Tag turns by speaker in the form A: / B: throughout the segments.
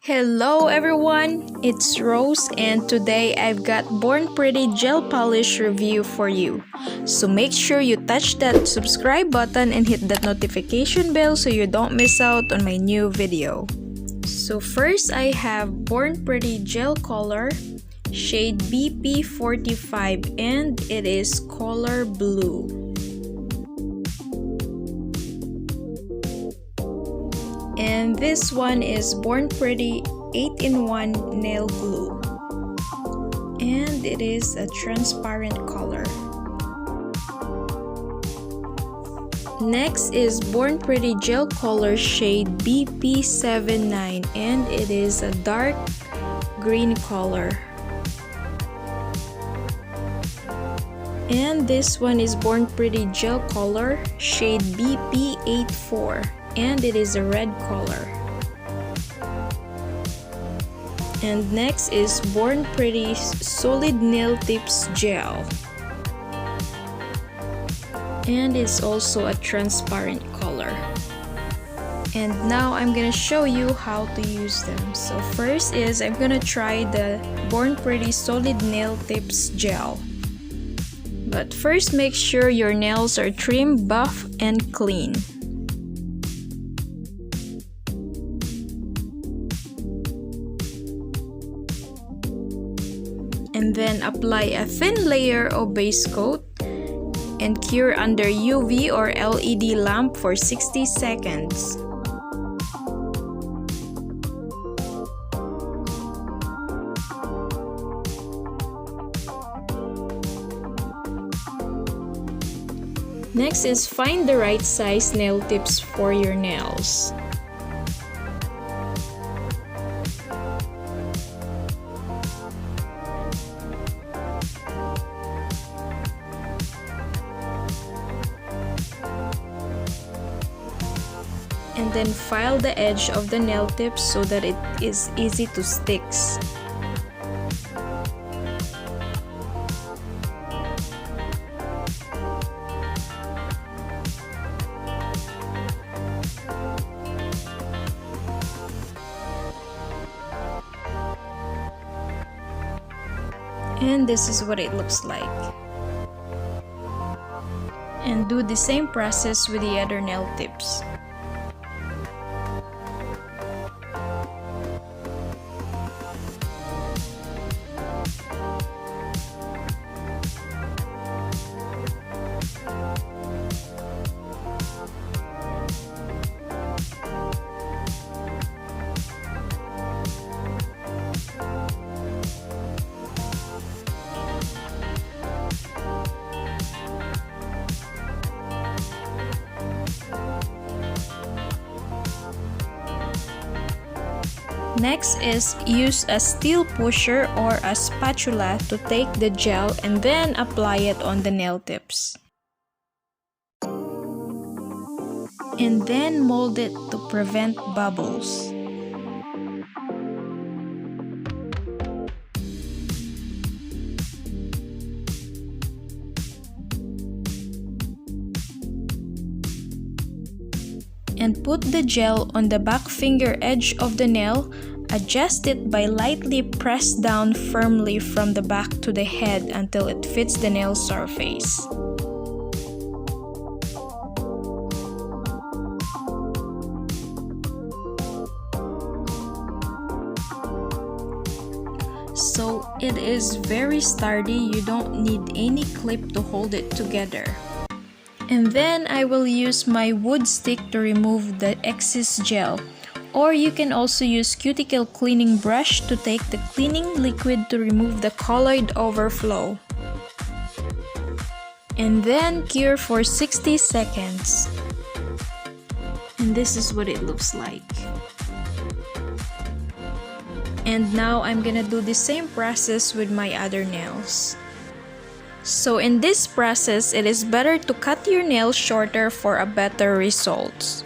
A: Hello everyone, it's Rose and today I've got Born Pretty Gel Polish review for you. So make sure you touch that subscribe button and hit that notification bell so you don't miss out on my new video. So first I have Born Pretty Gel Color, shade BP45 and it is color blue. And this one is Born Pretty 8-in-1 Nail Glue. And it is a transparent color. Next is Born Pretty Gel Color shade BP79 and it is a dark green color. And this one is Born Pretty Gel Color shade BP84. And it is a red color. And next is Born Pretty Solid Nail Tips Gel. And it's also a transparent color. And now I'm gonna show you how to use them. So first is I'm gonna try the Born Pretty Solid Nail Tips Gel. But first make sure your nails are trim, buff, and clean. And then apply a thin layer of base coat and cure under UV or LED lamp for 60 seconds. Next is find the right size nail tips for your nails. And then file the edge of the nail tips so that it is easy to sticks. And this is what it looks like. And do the same process with the other nail tips. Next is use a steel pusher or a spatula to take the gel and then apply it on the nail tips. And then mold it to prevent bubbles. And put the gel on the back finger edge of the nail. Adjust it by lightly press down firmly from the back to the head until it fits the nail surface. So it is very sturdy, you don't need any clip to hold it together. And then I will use my wood stick to remove the excess gel. Or you can also use cuticle cleaning brush to take the cleaning liquid to remove the colored overflow. And then cure for 60 seconds. And this is what it looks like. And now I'm gonna do the same process with my other nails. So in this process, it is better to cut your nails shorter for a better results.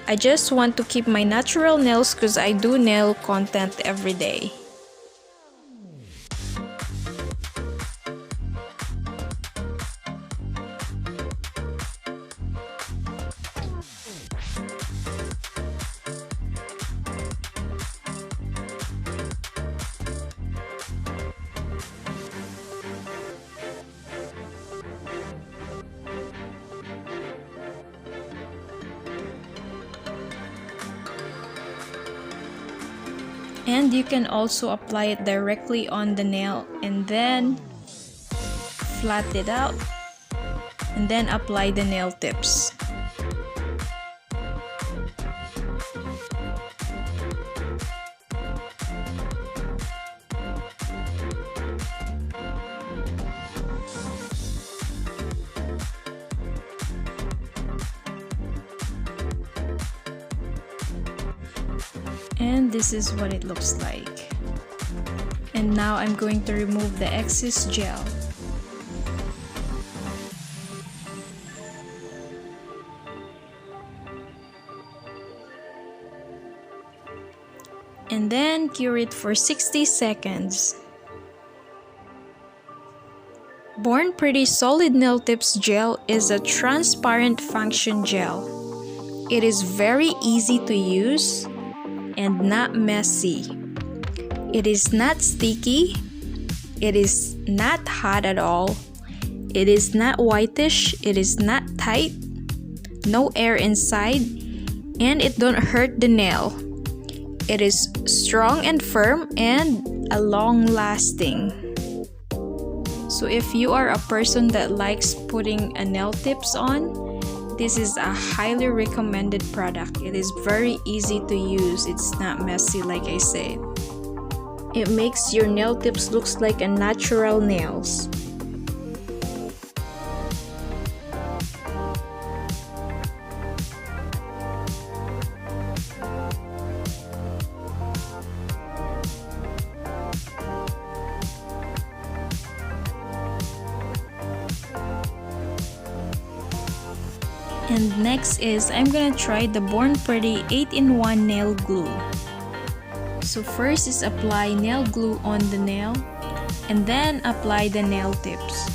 A: I just want to keep my natural nails because I do nail content every day. And you can also apply it directly on the nail and then flat it out and then apply the nail tips. And this is what it looks like. And now I'm going to remove the excess gel. And then cure it for 60 seconds. Born Pretty Solid Nail Tips Gel is a transparent function gel. It is very easy to use and not messy. It is not sticky. It is not hot at all. It is not whitish. It is not tight. No air inside. And it don't hurt the nail. It is strong and firm and a long lasting. So if you are a person that likes putting a nail tips on, this is a highly recommended product. It is very easy to use. It's not messy like I said. It makes your nail tips looks like a natural nails. And next is I'm gonna try the Born Pretty 8-in-1 nail glue. So first is apply nail glue on the nail and then apply the nail tips.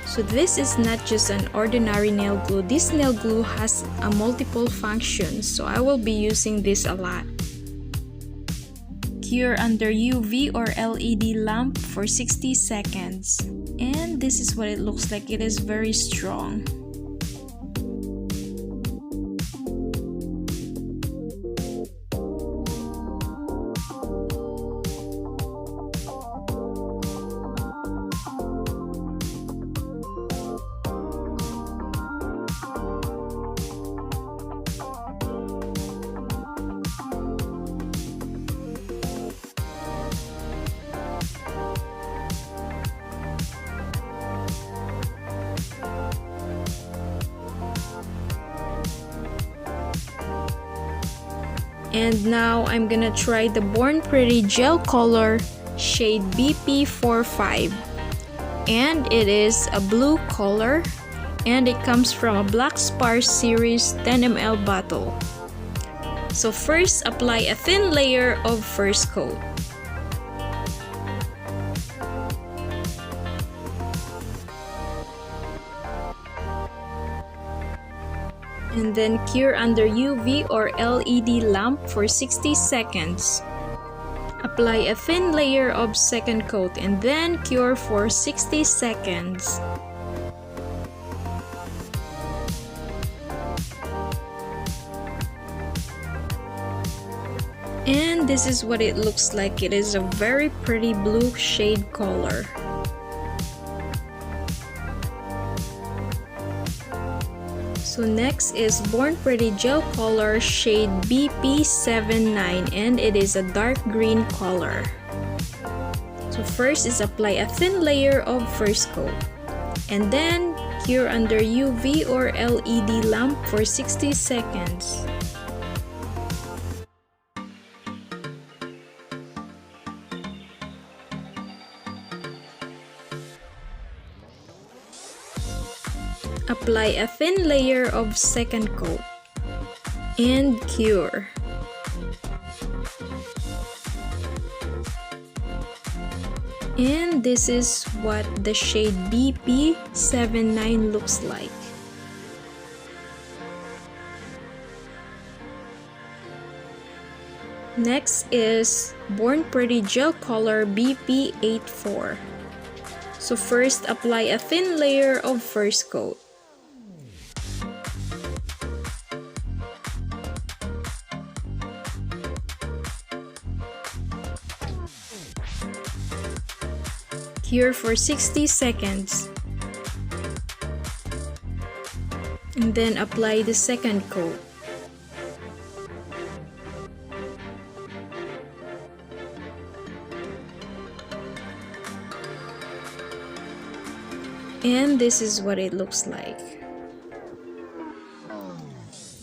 A: So this is not just an ordinary nail glue. This nail glue has a multiple functions, so I will be using this a lot. Cure under UV or LED lamp for 60 seconds. And this is what it looks like. It is very strong. And now I'm gonna try the Born Pretty Gel Color shade BP45. And it is a blue color. And it comes from a Black Spar series 10 ml bottle. So first, apply a thin layer of first coat. And then cure under UV or LED lamp for 60 seconds. Apply a thin layer of second coat and then cure for 60 seconds. And this is what it looks like. It is a very pretty blue shade color. So next is Born Pretty Gel Color shade BP79 and it is a dark green color. So first is apply a thin layer of first coat and then cure under UV or LED lamp for 60 seconds. Apply a thin layer of second coat and cure. And this is what the shade BP79 looks like. Next is Born Pretty Gel Color BP84. So first, apply a thin layer of first coat. Cure for 60 seconds. And then apply the second coat. And this is what it looks like.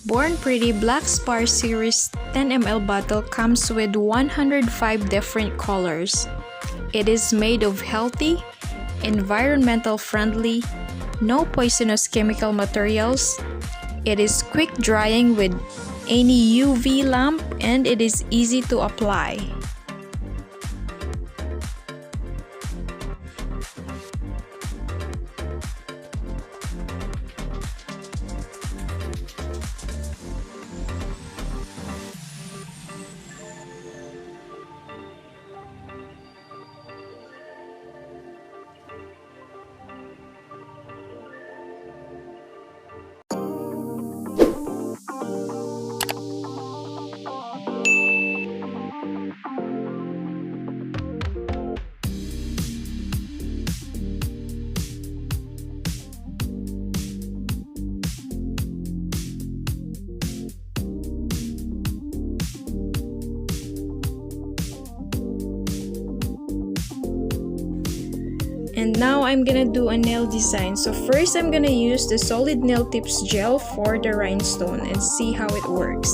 A: Born Pretty Black Spar Series 10 ml bottle comes with 105 different colors. It is made of healthy, environmental friendly, no poisonous chemical materials. It is quick drying with any UV lamp, and it is easy to apply. And now I'm gonna do a nail design. So first I'm gonna use the solid nail tips gel for the rhinestone and see how it works.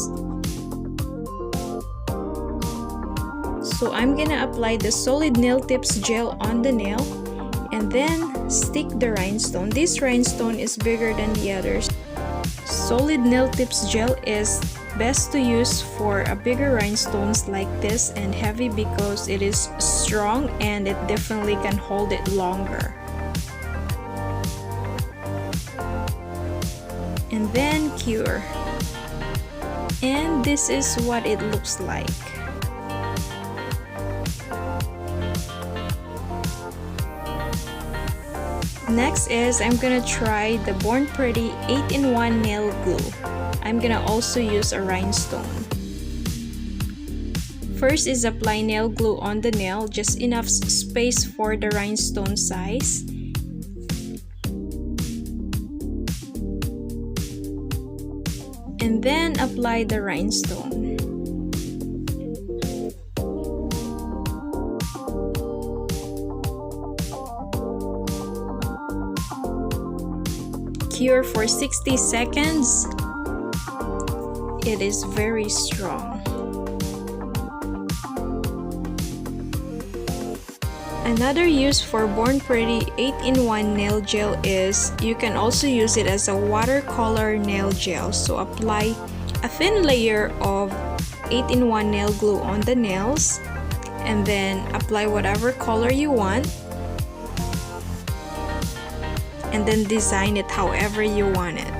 A: So I'm gonna apply the solid nail tips gel on the nail and then stick the rhinestone. This rhinestone is bigger than the others. Solid nail tips gel is best to use for a bigger rhinestones like this and heavy because it is strong and it definitely can hold it longer. And then cure. And this is what it looks like. Next is I'm gonna try the Born Pretty 8-in-1 nail glue. I'm gonna also use a rhinestone. First is apply nail glue on the nail, just enough space for the rhinestone size. And then apply the rhinestone. Cure for 60 seconds. It is very strong. Another use for Born Pretty 8-in-1 nail gel is you can also use it as a WaterColor Nail Gel. So apply a thin layer of 8-in-1 nail glue on the nails and then apply whatever color you want and then design it however you want it.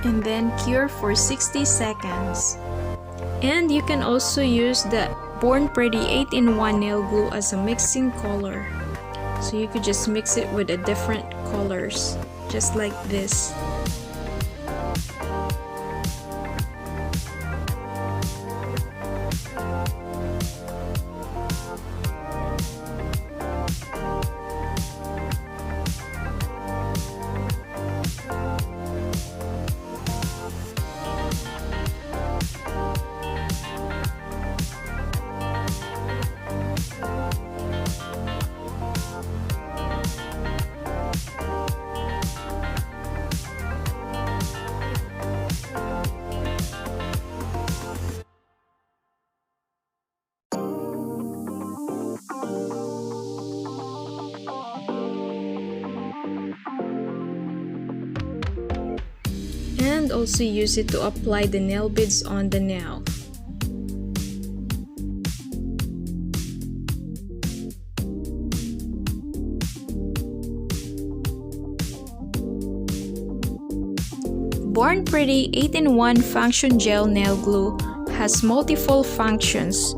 A: And then cure for 60 seconds. And you can also use the Born Pretty 8-in-1 nail glue as a mixing color. So you could just mix it with the different colors, just like this. And also use it to apply the nail beads on the nail. Born Pretty 8-in-1 Function Gel Nail Glue has multiple functions.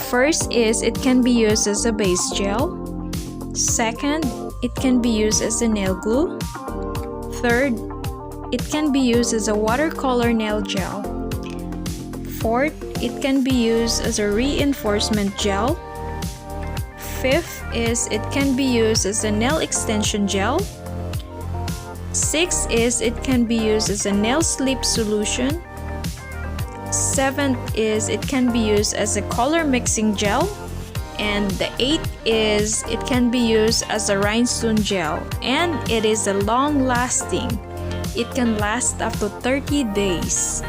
A: First is it can be used as a base gel. Second, it can be used as a nail glue. Third, it can be used as a watercolor nail gel. Fourth, it can be used as a reinforcement gel. Fifth is it can be used as a nail extension gel. Sixth is it can be used as a nail sleep solution. Seventh is it can be used as a color mixing gel. And the eighth is it can be used as a rhinestone gel, and it is a long lasting. It can last up to 30 days.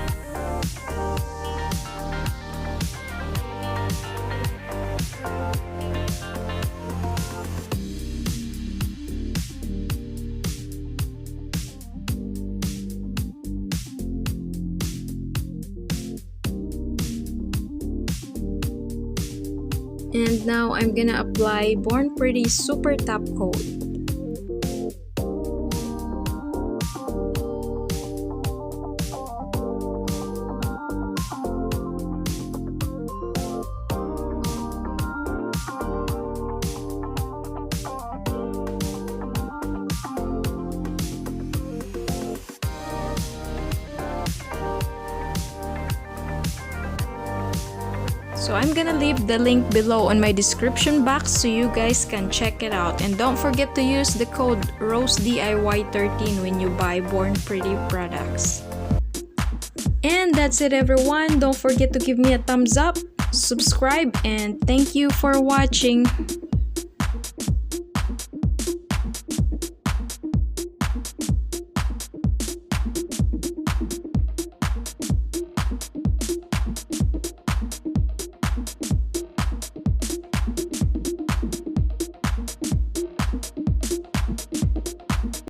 A: And now I'm gonna apply Born Pretty Super Top Coat. So I'm gonna leave the link below on my description box so you guys can check it out. And don't forget to use the code ROSEDIY13 when you buy Born Pretty products. And that's it everyone. Don't forget to give me a thumbs up, subscribe, and thank you for watching.